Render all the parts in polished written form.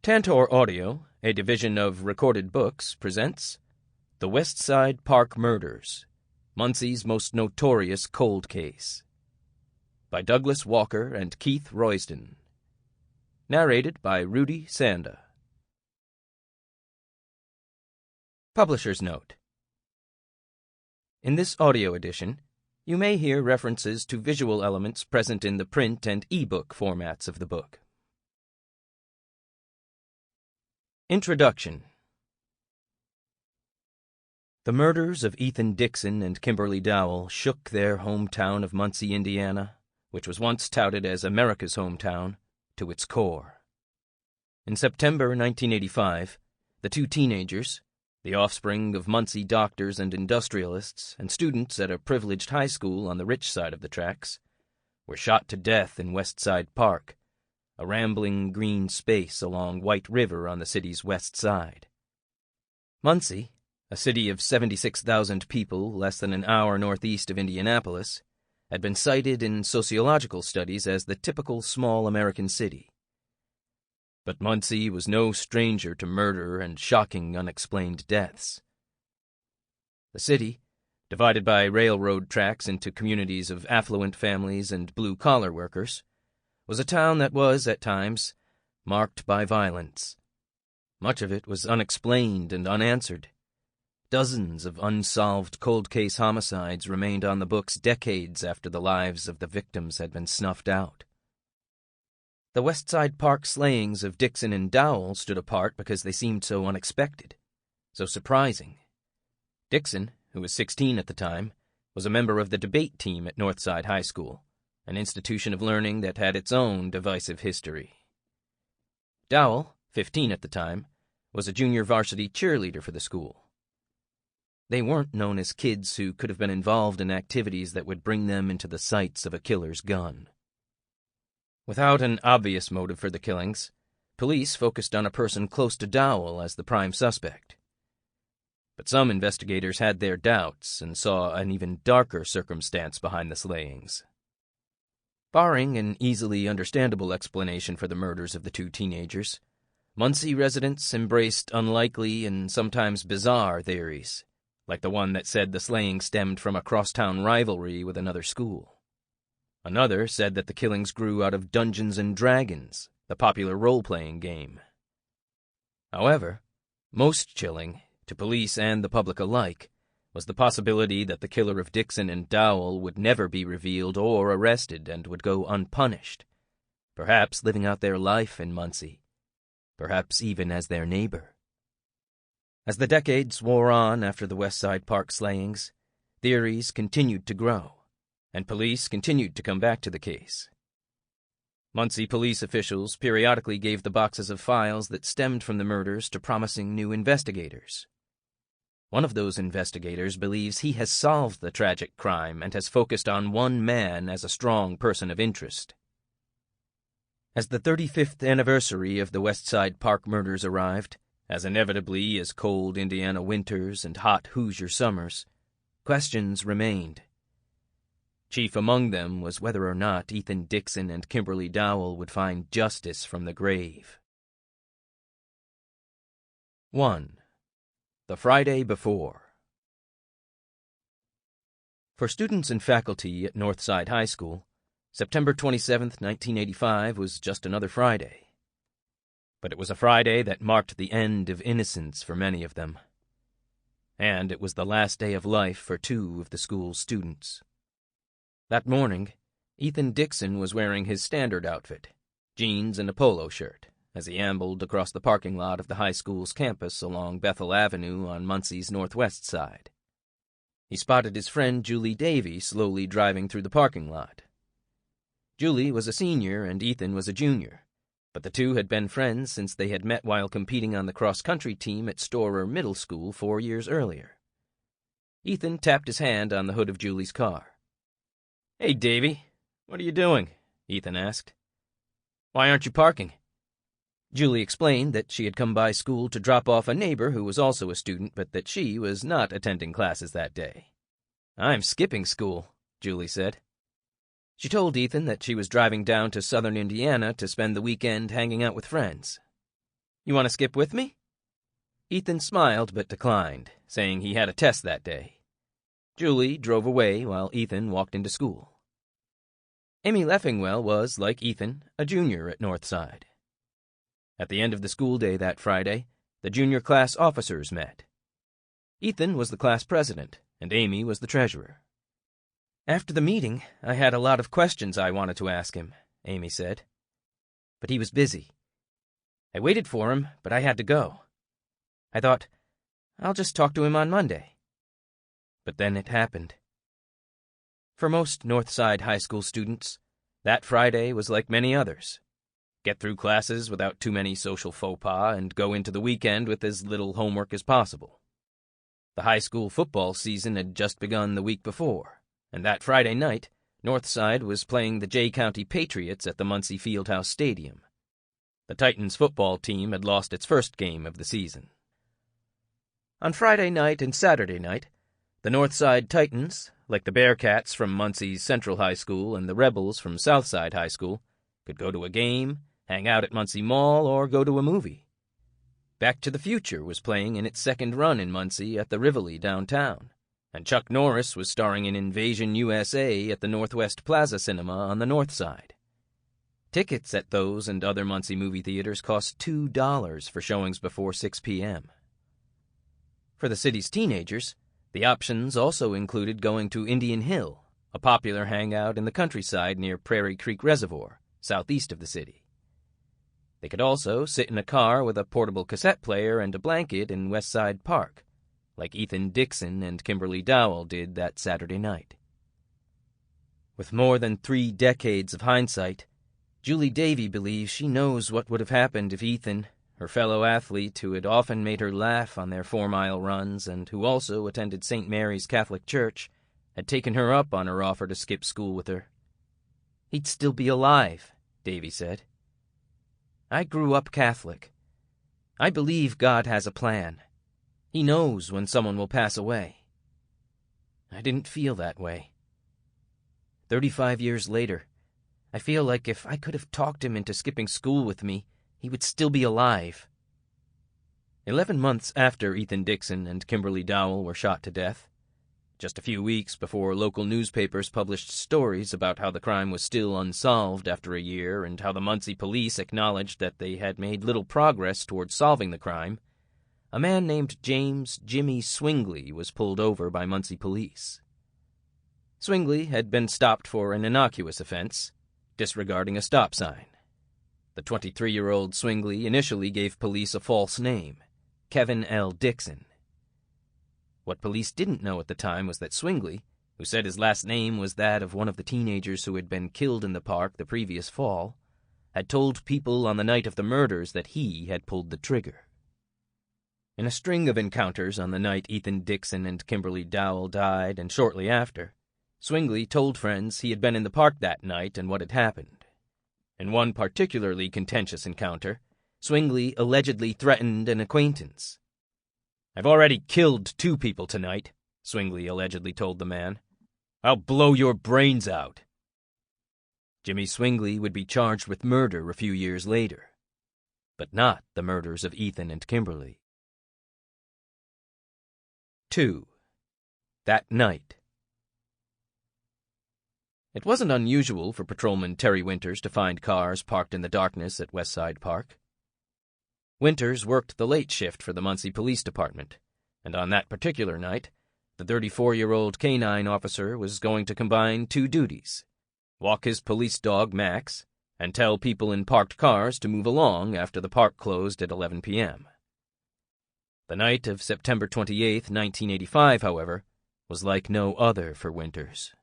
Tantor Audio, a division of Recorded Books, presents The Westside Park Murders, Muncie's Most Notorious Cold Case, by Douglas Walker and Keith Roysdon. Narrated by Rudy, Sanda. Publisher's Note: in this audio edition, you may hear references to visual elements present in the print and e-book formats of the book. Introduction. The murders of Ethan Dixon and Kimberly Dowell shook their hometown of Muncie, Indiana, which was once touted as America's hometown, to its core. In September 1985, the two teenagers, the offspring of Muncie doctors and industrialists and students at a privileged high school on the rich side of the tracks, were shot to death in Westside Park, a rambling green space along White River on the city's west side. Muncie, a city of 76,000 people less than an hour northeast of Indianapolis, had been cited in sociological studies as the typical small American city. But Muncie was no stranger to murder and shocking unexplained deaths. The city, divided by railroad tracks into communities of affluent families and blue-collar workers, was a town that was, at times, marked by violence. Much of it was unexplained and unanswered. Dozens of unsolved cold case homicides remained on the books decades after the lives of the victims had been snuffed out. The Westside Park slayings of Dixon and Dowell stood apart because they seemed so unexpected, so surprising. Dixon, who was 16 at the time, was a member of the debate team at Northside High School, an institution of learning that had its own divisive history. Dowell, 15 at the time, was a junior varsity cheerleader for the school. They weren't known as kids who could have been involved in activities that would bring them into the sights of a killer's gun. Without an obvious motive for the killings, police focused on a person close to Dowell as the prime suspect. But some investigators had their doubts and saw an even darker circumstance behind the slayings. Barring an easily understandable explanation for the murders of the two teenagers, Muncie residents embraced unlikely and sometimes bizarre theories, like the one that said the slaying stemmed from a crosstown rivalry with another school. Another said that the killings grew out of Dungeons and Dragons, the popular role-playing game. However, most chilling, to police and the public alike, was the possibility that the killer of Dixon and Dowell would never be revealed or arrested and would go unpunished, perhaps living out their life in Muncie, perhaps even as their neighbor. As the decades wore on after the Westside Park slayings, theories continued to grow, and police continued to come back to the case. Muncie police officials periodically gave the boxes of files that stemmed from the murders to promising new investigators. One of those investigators believes he has solved the tragic crime and has focused on one man as a strong person of interest. As the 35th anniversary of the Westside Park murders arrived, as inevitably as cold Indiana winters and hot Hoosier summers, questions remained. Chief among them was whether or not Ethan Dixon and Kimberly Dowell would find justice from the grave. 1. The Friday before. For students and faculty at Northside High School, September 27, 1985 was just another Friday. But it was a Friday that marked the end of innocence for many of them. And it was the last day of life for two of the school's students. That morning, Ethan Dixon was wearing his standard outfit, jeans and a polo shirt, as he ambled across the parking lot of the high school's campus along Bethel Avenue on Muncie's northwest side. He spotted his friend Julie Davy slowly driving through the parking lot. Julie was a senior and Ethan was a junior, but the two had been friends since they had met while competing on the cross-country team at Storer Middle School 4 years earlier. Ethan tapped his hand on the hood of Julie's car. "Hey, Davy, what are you doing?" Ethan asked. "Why aren't you parking?" Julie explained that she had come by school to drop off a neighbor who was also a student, but that she was not attending classes that day. "I'm skipping school," Julie said. She told Ethan that she was driving down to southern Indiana to spend the weekend hanging out with friends. You want to skip with me?" Ethan smiled but declined, saying he had a test that day. Julie drove away while Ethan walked into school. Amy Leffingwell was, like Ethan, a junior at Northside. At the end of the school day that Friday, the junior class officers met. Ethan was the class president, and Amy was the treasurer. "After the meeting, I had a lot of questions I wanted to ask him," Amy said. "But he was busy. I waited for him, but I had to go. I thought, I'll just talk to him on Monday. But then it happened." For most Northside High School students, that Friday was like many others. Get through classes without too many social faux pas and go into the weekend with as little homework as possible. The high school football season had just begun the week before, and that Friday night, Northside was playing the Jay County Patriots at the Muncie Fieldhouse Stadium. The Titans football team had lost its first game of the season. On Friday night and Saturday night, the Northside Titans, like the Bearcats from Muncie's Central High School and the Rebels from Southside High School, could go to a game, hang out at Muncie Mall, or go to a movie. Back to the Future was playing in its second run in Muncie at the Rivoli downtown, and Chuck Norris was starring in Invasion USA at the Northwest Plaza Cinema on the North Side. Tickets at those and other Muncie movie theaters cost $2 for showings before 6 p.m. For the city's teenagers, the options also included going to Indian Hill, a popular hangout in the countryside near Prairie Creek Reservoir, southeast of the city. They could also sit in a car with a portable cassette player and a blanket in Westside Park, like Ethan Dixon and Kimberly Dowell did that Saturday night. With more than 3 decades of hindsight, Julie Davy believes she knows what would have happened if Ethan, her fellow athlete who had often made her laugh on their 4-mile runs and who also attended St. Mary's Catholic Church, had taken her up on her offer to skip school with her. "He'd still be alive," Davy said. "I grew up Catholic. I believe God has a plan. He knows when someone will pass away. I didn't feel that way. 35 years later, I feel like if I could have talked him into skipping school with me, he would still be alive." 11 months after Ethan Dixon and Kimberly Dowell were shot to death, just a few weeks before local newspapers published stories about how the crime was still unsolved after a year and how the Muncie police acknowledged that they had made little progress toward solving the crime, a man named James "Jimmy" Swingley was pulled over by Muncie police. Swingley had been stopped for an innocuous offense, disregarding a stop sign. The 23-year-old Swingley initially gave police a false name, Kevin L. Dixon. What police didn't know at the time was that Swingley, who said his last name was that of one of the teenagers who had been killed in the park the previous fall, had told people on the night of the murders that he had pulled the trigger. In a string of encounters on the night Ethan Dixon and Kimberly Dowell died and shortly after, Swingley told friends he had been in the park that night and what had happened. In one particularly contentious encounter, Swingley allegedly threatened an acquaintance. "I've already killed 2 people tonight," Swingley allegedly told the man. "I'll blow your brains out." Jimmy Swingley would be charged with murder a few years later, but not the murders of Ethan and Kimberly. 2. That night. It wasn't unusual for Patrolman Terry Winters to find cars parked in the darkness at Westside Park. Winters worked the late shift for the Muncie Police Department, and on that particular night, the 34-year-old canine officer was going to combine 2 duties: walk his police dog, Max, and tell people in parked cars to move along after the park closed at 11 p.m. The night of September 28, 1985, however, was like no other for Winters.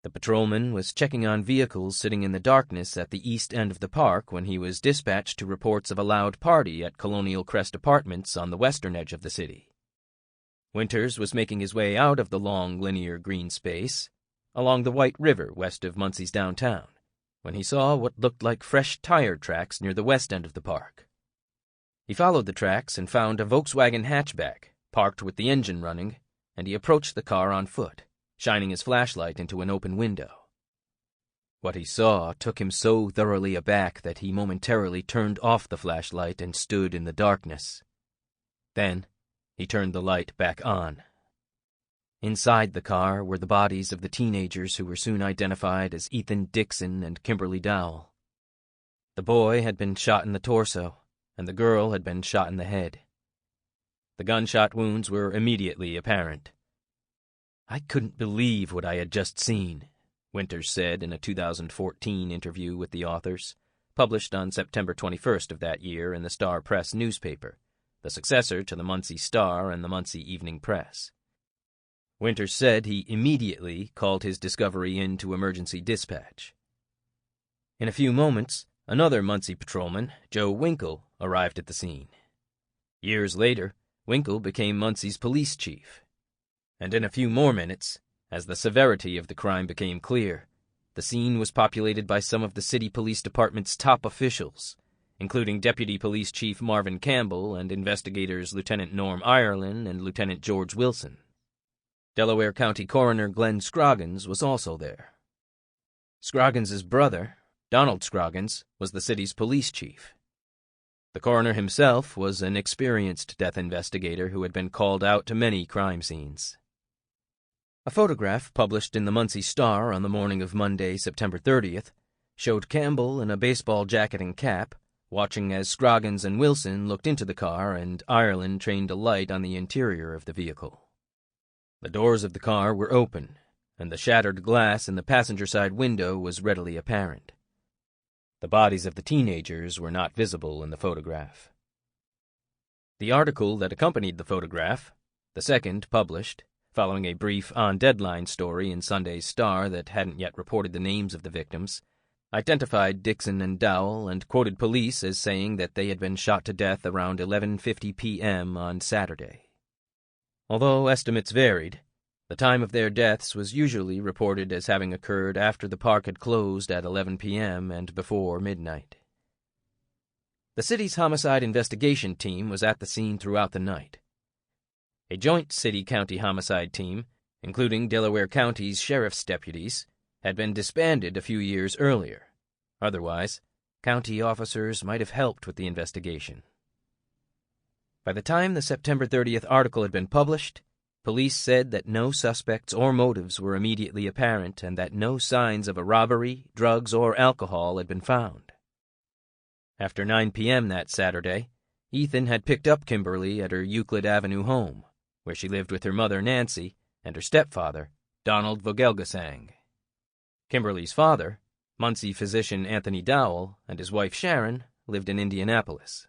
The patrolman was checking on vehicles sitting in the darkness at the east end of the park when he was dispatched to reports of a loud party at Colonial Crest Apartments on the western edge of the city. Winters was making his way out of the long linear green space, along the White River west of Muncie's downtown, when he saw what looked like fresh tire tracks near the west end of the park. He followed the tracks and found a Volkswagen hatchback, parked with the engine running, and he approached the car on foot, shining his flashlight into an open window. What he saw took him so thoroughly aback that he momentarily turned off the flashlight and stood in the darkness. Then he turned the light back on. Inside the car were the bodies of the teenagers who were soon identified as Ethan Dixon and Kimberly Dowell. The boy had been shot in the torso, and the girl had been shot in the head. The gunshot wounds were immediately apparent. "I couldn't believe what I had just seen," Winters said in a 2014 interview with the authors, published on September 21st of that year in the Star Press newspaper, the successor to the Muncie Star and the Muncie Evening Press. Winters said he immediately called his discovery in to emergency dispatch. In a few moments, another Muncie patrolman, Joe Winkle, arrived at the scene. Years later, Winkle became Muncie's police chief. And in a few more minutes, as the severity of the crime became clear, the scene was populated by some of the city police department's top officials, including Deputy Police Chief Marvin Campbell and investigators Lieutenant Norm Ireland and Lieutenant George Wilson. Delaware County Coroner Glenn Scroggins was also there. Scroggins's brother, Donald Scroggins, was the city's police chief. The coroner himself was an experienced death investigator who had been called out to many crime scenes. A photograph published in the Muncie Star on the morning of Monday, September 30th, showed Campbell in a baseball jacket and cap, watching as Scroggins and Wilson looked into the car and Ireland trained a light on the interior of the vehicle. The doors of the car were open, and the shattered glass in the passenger side window was readily apparent. The bodies of the teenagers were not visible in the photograph. The article that accompanied the photograph, the second published, following a brief on-deadline story in Sunday's Star that hadn't yet reported the names of the victims, identified Dixon and Dowell and quoted police as saying that they had been shot to death around 11:50 p.m. on Saturday. Although estimates varied, the time of their deaths was usually reported as having occurred after the park had closed at 11 p.m. and before midnight. The city's homicide investigation team was at the scene throughout the night. A joint city-county homicide team, including Delaware County's sheriff's deputies, had been disbanded a few years earlier. Otherwise, county officers might have helped with the investigation. By the time the September 30th article had been published, police said that no suspects or motives were immediately apparent and that no signs of a robbery, drugs, or alcohol had been found. After 9 p.m. that Saturday, Ethan had picked up Kimberly at her Euclid Avenue home, where she lived with her mother, Nancy, and her stepfather, Donald Vogelgesang. Kimberly's father, Muncie physician Anthony Dowell, and his wife Sharon lived in Indianapolis.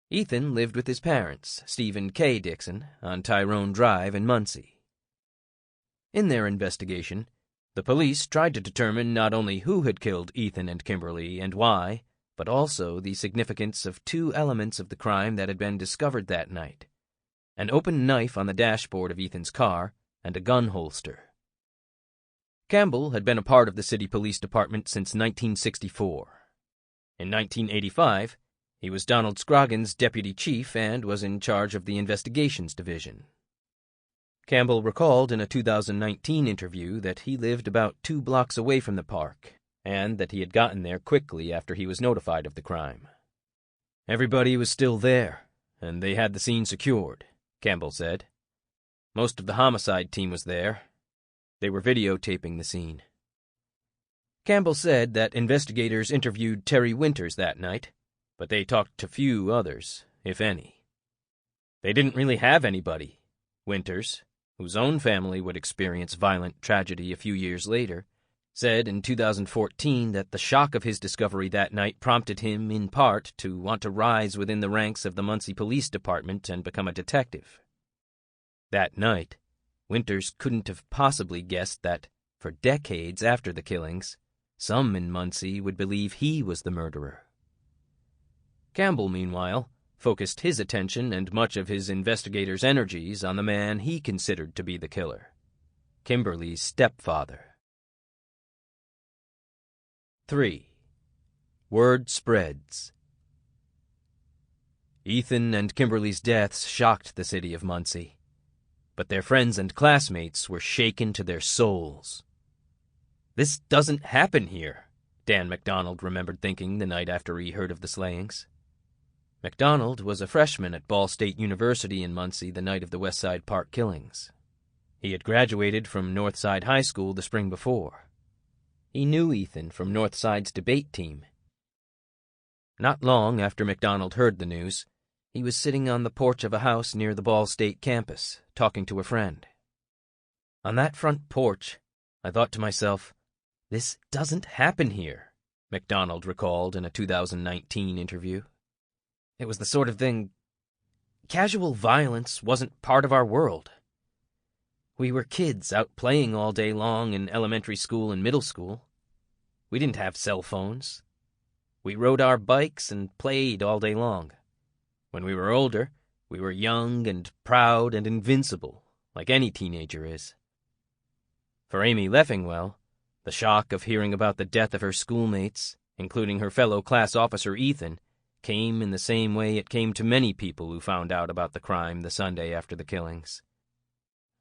Ethan lived with his parents, Stephen K. Dixon, on Tyrone Drive in Muncie. In their investigation, the police tried to determine not only who had killed Ethan and Kimberly and why, but also the significance of two elements of the crime that had been discovered that night: an open knife on the dashboard of Ethan's car and a gun holster. Campbell had been a part of the city police department since 1964. In 1985, he was Donald Scroggins' deputy chief and was in charge of the investigations division. Campbell recalled in a 2019 interview that he lived about 2 blocks away from the park and that he had gotten there quickly after he was notified of the crime. "Everybody was still there, and they had the scene secured," Campbell said. "Most of the homicide team was there. They were videotaping the scene." Campbell said that investigators interviewed Terry Winters that night, but they talked to few others, if any. They didn't really have anybody. Winters, whose own family would experience violent tragedy a few years later, said in 2014 that the shock of his discovery that night prompted him, in part, to want to rise within the ranks of the Muncie Police Department and become a detective. That night, Winters couldn't have possibly guessed that, for decades after the killings, some in Muncie would believe he was the murderer. Campbell, meanwhile, focused his attention and much of his investigator's energies on the man he considered to be the killer, Kimberly's stepfather. 3. Word spreads. Ethan and Kimberly's deaths shocked the city of Muncie, but their friends and classmates were shaken to their souls. "This doesn't happen here," Dan MacDonald remembered thinking the night after he heard of the slayings. MacDonald was a freshman at Ball State University in Muncie the night of the Westside Park killings. He had graduated from Northside High School the spring before. He knew Ethan from Northside's debate team. Not long after MacDonald heard the news, he was sitting on the porch of a house near the Ball State campus, talking to a friend. "On that front porch, I thought to myself, this doesn't happen here," MacDonald recalled in a 2019 interview. "It was the sort of thing. Casual violence wasn't part of our world. We were kids out playing all day long in elementary school and middle school. We didn't have cell phones. We rode our bikes and played all day long. When we were older, we were young and proud and invincible, like any teenager is." For Amy Leffingwell, the shock of hearing about the death of her schoolmates, including her fellow class officer Ethan, came in the same way it came to many people who found out about the crime the Sunday after the killings.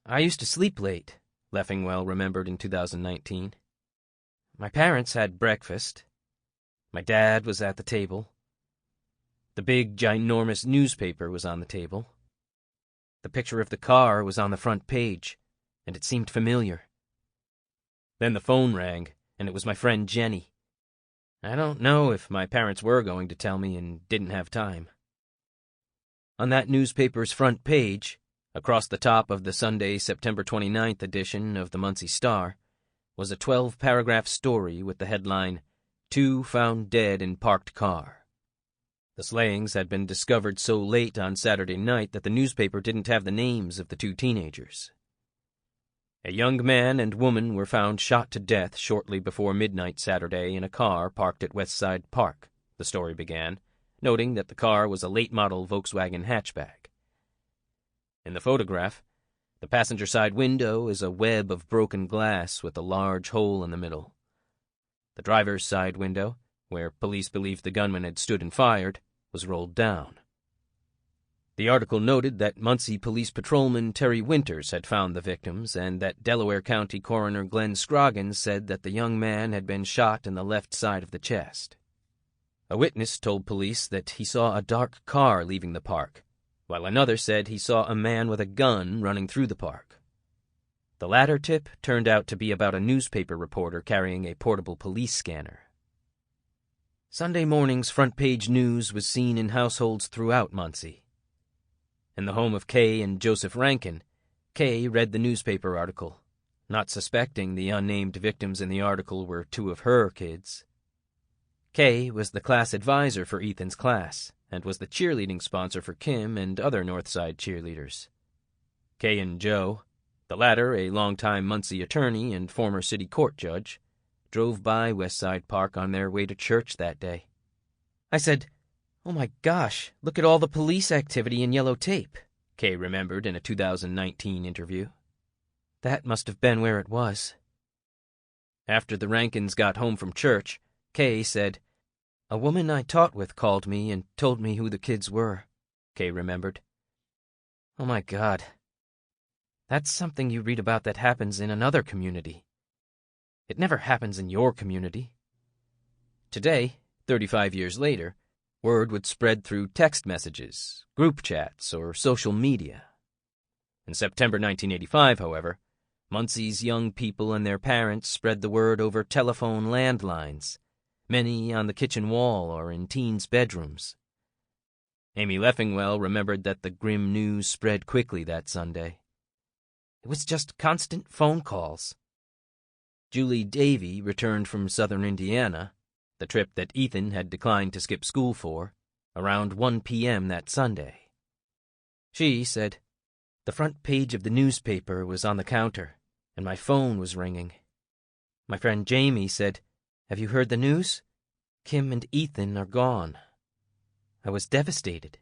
"I used to sleep late," Leffingwell remembered in 2019. "My parents had breakfast. My dad was at the table. The big, ginormous newspaper was on the table. The picture of the car was on the front page, and it seemed familiar. Then the phone rang, and it was my friend Jenny. I don't know if my parents were going to tell me and didn't have time." On that newspaper's front page, across the top of the Sunday, September 29th edition of the Muncie Star, was a 12-paragraph story with the headline, "Two Found Dead in Parked Car." The slayings had been discovered so late on Saturday night that the newspaper didn't have the names of the two teenagers. A young man and woman were found shot to death shortly before midnight Saturday in a car parked at Westside Park, the story began, noting that the car was a late-model Volkswagen hatchback. In the photograph, the passenger side window is a web of broken glass with a large hole in the middle. The driver's side window, where police believed the gunman had stood and fired, was rolled down. The article noted that Muncie Police Patrolman Terry Winters had found the victims and that Delaware County Coroner Glenn Scroggins said that the young man had been shot in the left side of the chest. A witness told police that he saw a dark car leaving the park, while another said he saw a man with a gun running through the park. The latter tip turned out to be about a newspaper reporter carrying a portable police scanner. Sunday morning's front-page news was seen in households throughout Muncie. In the home of Kay and Joseph Rankin, Kay read the newspaper article, not suspecting the unnamed victims in the article were two of her kids. Kay was the class advisor for Ethan's class and was the cheerleading sponsor for Kim and other Northside cheerleaders. Kay and Joe, the latter a longtime Muncie attorney and former city court judge, drove by Westside Park on their way to church that day. "I said, 'Oh my gosh, look at all the police activity in yellow tape,'" Kay remembered in a 2019 interview. "That must have been where it was." After the Rankins got home from church, Kay said, "A woman I taught with called me and told me who the kids were," Kay remembered. "Oh my God. That's something you read about that happens in another community. It never happens in your community." Today, 35 years later, word would spread through text messages, group chats, or social media. In September 1985, however, Muncie's young people and their parents spread the word over telephone landlines, many on the kitchen wall or in teens' bedrooms. Amy Leffingwell remembered that the grim news spread quickly that Sunday. It was just constant phone calls. Julie Davy returned from southern Indiana, the trip that Ethan had declined to skip school for, around 1 p.m. that Sunday. She said, "The front page of the newspaper was on the counter, and my phone was ringing. My friend Jamie said, 'Have you heard the news? Kim and Ethan are gone.' I was devastated.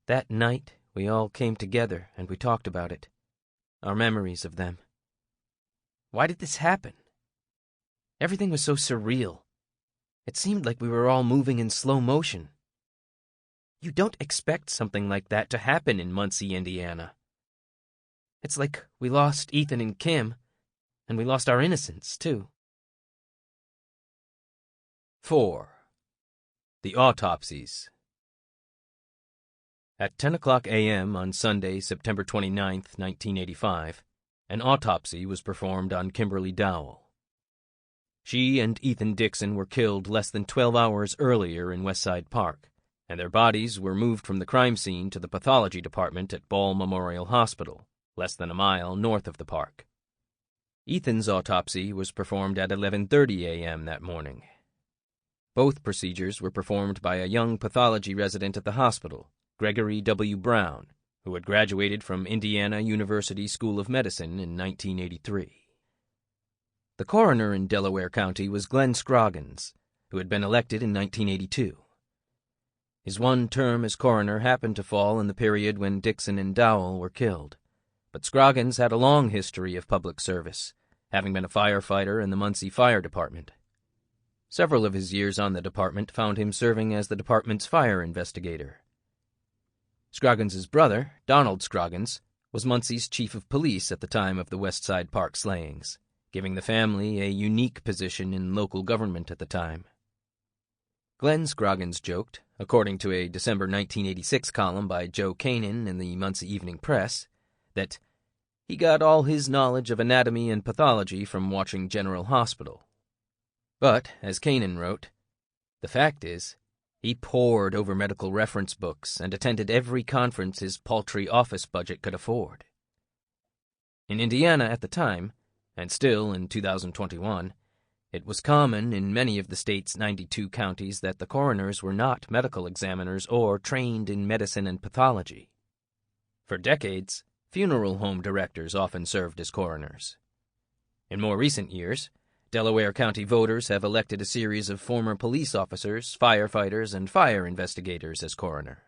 That night, we all came together and we talked about it, our memories of them. Why did this happen? Everything was so surreal. It seemed like we were all moving in slow motion. You don't expect something like that to happen in Muncie, Indiana. It's like we lost Ethan and Kim, And we lost our innocence, too. 4. The Autopsies. At 10:00 a.m. on Sunday, September 29, 1985, an autopsy was performed on Kimberly Dowell. She and Ethan Dixon were killed less than 12 hours earlier in Westside Park, and their bodies were moved from the crime scene to the pathology department at Ball Memorial Hospital, less than a mile north of the park. Ethan's autopsy was performed at 11:30 a.m. that morning. Both procedures were performed by a young pathology resident at the hospital, Gregory W. Brown, who had graduated from Indiana University School of Medicine in 1983. The coroner in Delaware County was Glenn Scroggins, who had been elected in 1982. His one term as coroner happened to fall in the period when Dixon and Dowell were killed, but Scroggins had a long history of public service, having been a firefighter in the Muncie Fire Department. Several of his years on the department found him serving as the department's fire investigator. Scroggins's brother, Donald Scroggins, was Muncie's chief of police at the time of the Westside Park slayings, giving the family a unique position in local government at the time. Glenn Scroggins joked, according to a December 1986 column by Joe Kanan in the Muncie Evening Press, that he got all his knowledge of anatomy and pathology from watching General Hospital. But, as Kanan wrote, the fact is, he pored over medical reference books and attended every conference his paltry office budget could afford. In Indiana at the time, and still in 2021, it was common in many of the state's 92 counties that the coroners were not medical examiners or trained in medicine and pathology. For decades, funeral home directors often served as coroners. In more recent years, Delaware County voters have elected a series of former police officers, firefighters, and fire investigators as coroner.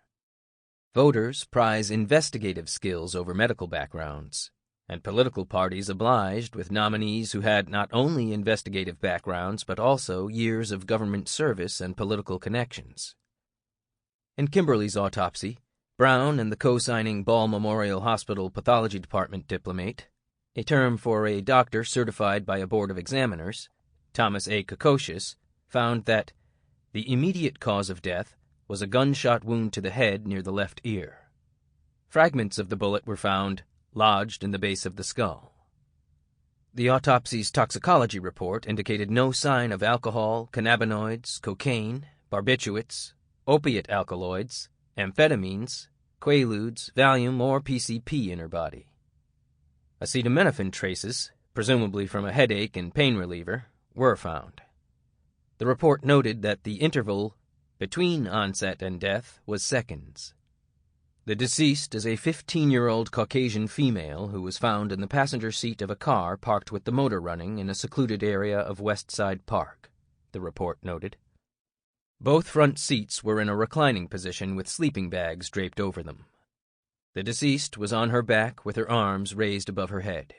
Voters prize investigative skills over medical backgrounds, and political parties obliged with nominees who had not only investigative backgrounds but also years of government service and political connections. In Kimberly's autopsy, Brown and the co-signing Ball Memorial Hospital Pathology Department diplomate, a term for a doctor certified by a board of examiners, Thomas A. Kokocius, found that the immediate cause of death was a gunshot wound to the head near the left ear. Fragments of the bullet were found lodged in the base of the skull. The autopsy's toxicology report indicated no sign of alcohol, cannabinoids, cocaine, barbiturates, opiate alkaloids, amphetamines, quaaludes, Valium, or PCP in her body. Acetaminophen traces, presumably from a headache and pain reliever, were found. The report noted that the interval between onset and death was seconds. The deceased is a 15-year-old Caucasian female who was found in the passenger seat of a car parked with the motor running in a secluded area of Westside Park, the report noted. Both front seats were in a reclining position with sleeping bags draped over them. The deceased was on her back with her arms raised above her head.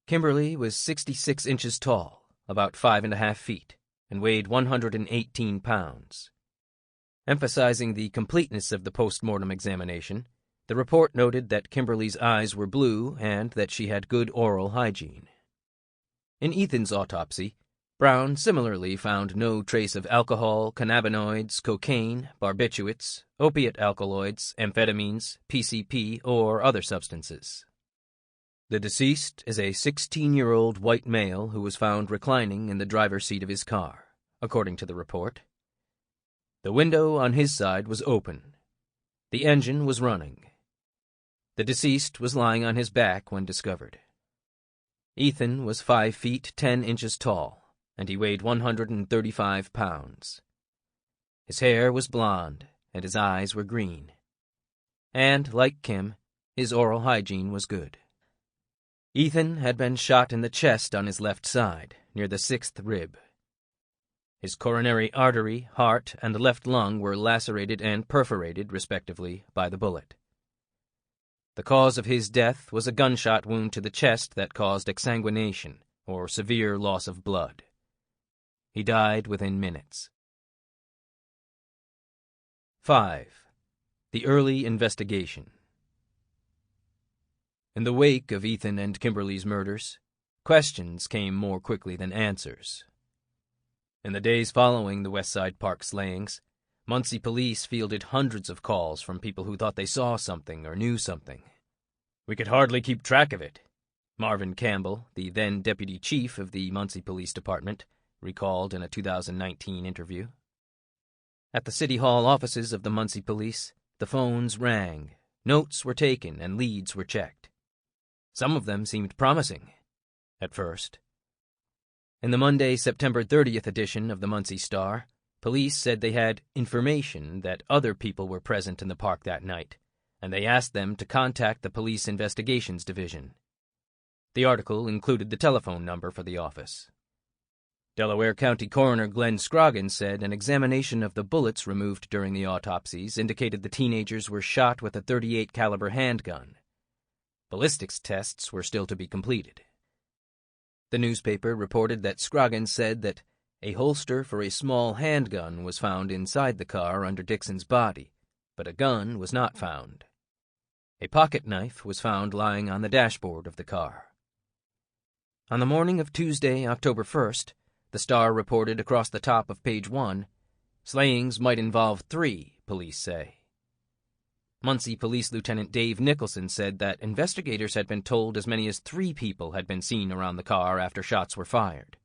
Kimberly was 66 inches tall, about 5.5 feet, and weighed 118 pounds. Emphasizing the completeness of the post-mortem examination, the report noted that Kimberly's eyes were blue and that she had good oral hygiene. In Ethan's autopsy, Brown similarly found no trace of alcohol, cannabinoids, cocaine, barbiturates, opiate alkaloids, amphetamines, PCP, or other substances. The deceased is a 16-year-old white male who was found reclining in the driver's seat of his car, according to the report. The window on his side was open. The engine was running. The deceased was lying on his back when discovered. Ethan was 5 feet 10 inches tall, and he weighed 135 pounds. His hair was blonde, and his eyes were green. And, like Kim, his oral hygiene was good. Ethan had been shot in the chest on his left side, near the 6th rib. His coronary artery, heart, and left lung were lacerated and perforated, respectively, by the bullet. The cause of his death was a gunshot wound to the chest that caused exsanguination, or severe loss of blood. He died within minutes. 5. The early investigation. In the wake of Ethan and Kimberly's murders, questions came more quickly than answers. In the days following the Westside Park slayings, Muncie police fielded hundreds of calls from people who thought they saw something or knew something. "We could hardly keep track of it," Marvin Campbell, the then deputy chief of the Muncie Police Department, recalled in a 2019 interview. At the City Hall offices of the Muncie Police, the phones rang, notes were taken, and leads were checked. Some of them seemed promising, at first. In the Monday, September 30th edition of the Muncie Star, police said they had information that other people were present in the park that night, and they asked them to contact the Police Investigations Division. The article included the telephone number for the office. Delaware County Coroner Glenn Scroggins said an examination of the bullets removed during the autopsies indicated the teenagers were shot with a .38 caliber handgun. Ballistics tests were still to be completed. The newspaper reported that Scroggins said that a holster for a small handgun was found inside the car under Dixon's body, but a gun was not found. A pocket knife was found lying on the dashboard of the car. On the morning of Tuesday, October 1st, the Star reported across the top of page 1, "Slayings might involve 3, police say." Muncie Police Lieutenant Dave Nicholson said that investigators had been told as many as 3 people had been seen around the car after shots were fired.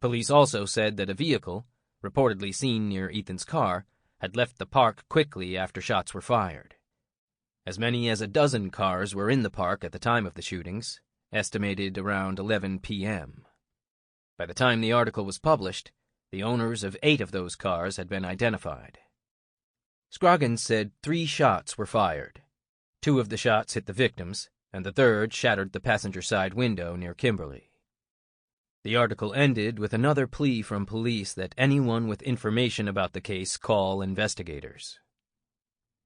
Police also said that a vehicle, reportedly seen near Ethan's car, had left the park quickly after shots were fired. As many as a dozen cars were in the park at the time of the shootings, estimated around 11 p.m. By the time the article was published, the owners of 8 of those cars had been identified. Scroggins said 3 shots were fired. 2 of the shots hit the victims, and the third shattered the passenger side window near Kimberly. The article ended with another plea from police that anyone with information about the case call investigators.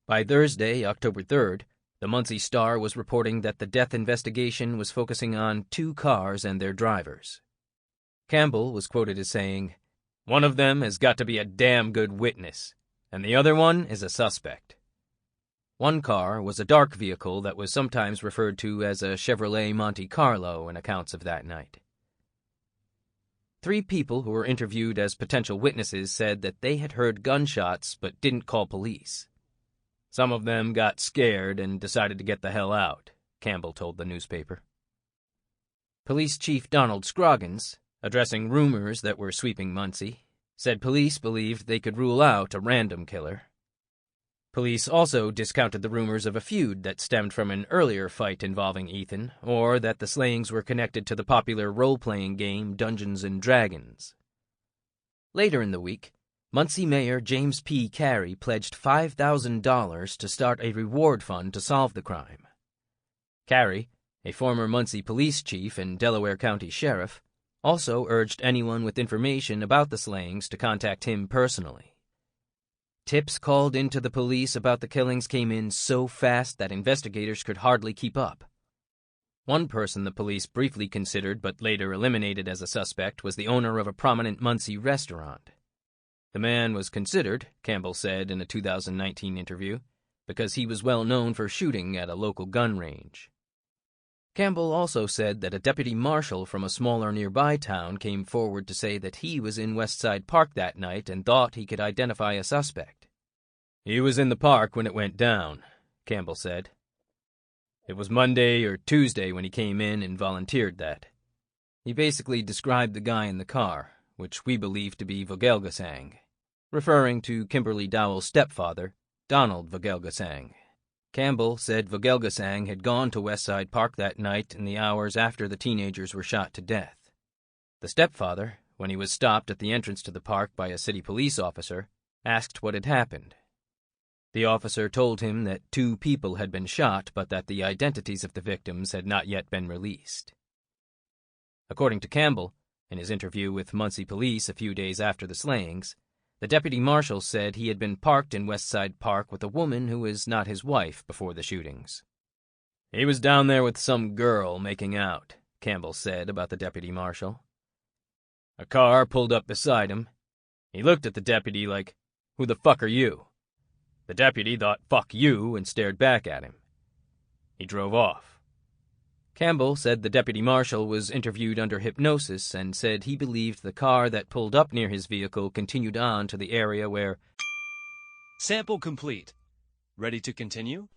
By Thursday, October 3rd, the Muncie Star was reporting that the death investigation was focusing on 2 cars and their drivers. Campbell was quoted as saying, "One of them has got to be a damn good witness, and the other one is a suspect." One car was a dark vehicle that was sometimes referred to as a Chevrolet Monte Carlo in accounts of that night. 3 people who were interviewed as potential witnesses said that they had heard gunshots but didn't call police. "Some of them got scared and decided to get the hell out," Campbell told the newspaper. Police Chief Donald Scroggins, addressing rumors that were sweeping Muncie, said police believed they could rule out a random killer. Police also discounted the rumors of a feud that stemmed from an earlier fight involving Ethan, or that the slayings were connected to the popular role-playing game Dungeons and Dragons. Later in the week, Muncie Mayor James P. Carey pledged $5,000 to start a reward fund to solve the crime. Carey, a former Muncie police chief and Delaware County sheriff, also urged anyone with information about the slayings to contact him personally. Tips called into the police about the killings came in so fast that investigators could hardly keep up. One person the police briefly considered but later eliminated as a suspect was the owner of a prominent Muncie restaurant. The man was considered, Campbell said in a 2019 interview, because he was well known for shooting at a local gun range. Campbell also said that a deputy marshal from a smaller nearby town came forward to say that he was in Westside Park that night and thought he could identify a suspect. "He was in the park when it went down," Campbell said. "It was Monday or Tuesday when he came in and volunteered that. He basically described the guy in the car, which we believe to be Vogelgesang, referring to Kimberly Dowell's stepfather, Donald Vogelgesang. Campbell said Vogelgesang had gone to Westside Park that night in the hours after the teenagers were shot to death. The stepfather, when he was stopped at the entrance to the park by a city police officer, asked what had happened. The officer told him that 2 people had been shot, but that the identities of the victims had not yet been released. According to Campbell, in his interview with Muncie police a few days after the slayings, the deputy marshal said he had been parked in Westside Park with a woman who was not his wife before the shootings. "He was down there with some girl making out," Campbell said about the deputy marshal. "A car pulled up beside him. He looked at the deputy like, 'Who the fuck are you?' The deputy thought 'fuck you' and stared back at him. He drove off." Campbell said the deputy marshal was interviewed under hypnosis and said he believed the car that pulled up near his vehicle continued on to the area where... Sample complete. Ready to continue?